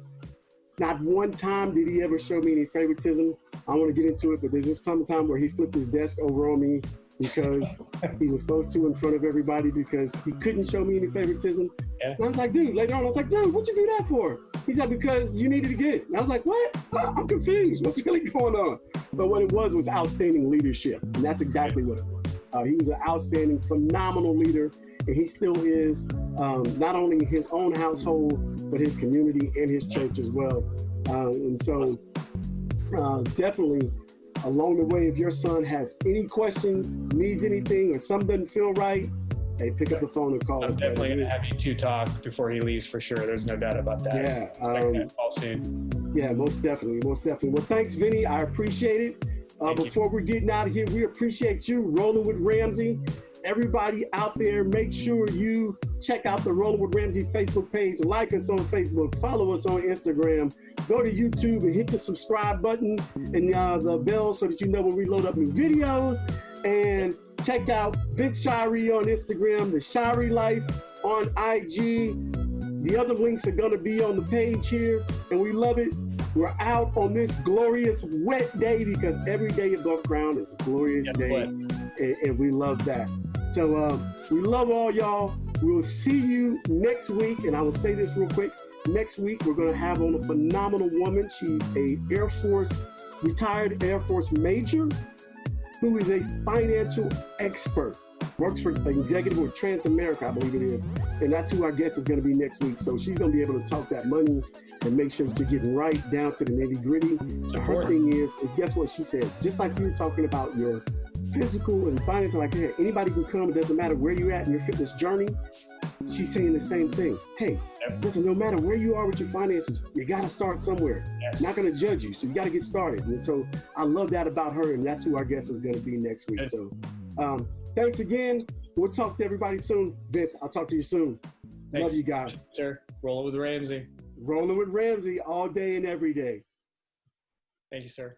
Not one time did he ever show me any favoritism. I want to get into it, but there's this time where he flipped his desk over on me because he was supposed to in front of everybody because he couldn't show me any favoritism. Yeah. And I was like, dude, later on, I was like, dude, what'd you do that for? He said, because you needed to get it. And I was like, what? I'm confused. What's really going on? But what it was outstanding leadership. And that's exactly what it was. He was an outstanding, phenomenal leader. And he still is, not only in his own household, but his community and his church as well. And so definitely along the way, if your son has any questions, needs anything, or something doesn't feel right, hey, pick up the phone and call. I'm definitely going to have you two talk before he leaves for sure. There's no doubt about that. Yeah. Call soon. Yeah, most definitely. Well, thanks, Vinny. I appreciate it. Before we're getting out of here, we appreciate you rolling with Ramsey. Everybody out there, make sure you check out the Rolling with Ramsey Facebook page. Like us on Facebook. Follow us on Instagram. Go to YouTube and hit the subscribe button and the bell so that you know when we load up new videos. And check out Vince Shirey on Instagram, the Shirey Life on IG. The other links are going to be on the page here. And we love it. We're out on this glorious wet day because every day above ground is a glorious day. And we love that. So we love all y'all. We'll see you next week. And I will say this real quick. Next week, we're going to have on a phenomenal woman. She's a retired Air Force major who is a financial expert. Works for an executive with Transamerica, I believe it is. And that's who our guest is going to be next week. So she's going to be able to talk that money and make sure that you're getting right down to the nitty gritty. Her thing is guess what she said? Just like you were talking about your physical and financial, like, hey, anybody can come. It doesn't matter where you're at in your fitness journey. She's saying the same thing. Hey, listen, no matter where you are with your finances, you got to start somewhere. Yes. Not going to judge you, so you got to get started. And so I love that about her, and that's who our guest is going to be next week. So thanks again. We'll talk to everybody soon. Vince, I'll talk to you soon. Thanks. Love you guys. Sir, rolling with Ramsey. Rolling with Ramsey all day and every day. Thank you, sir.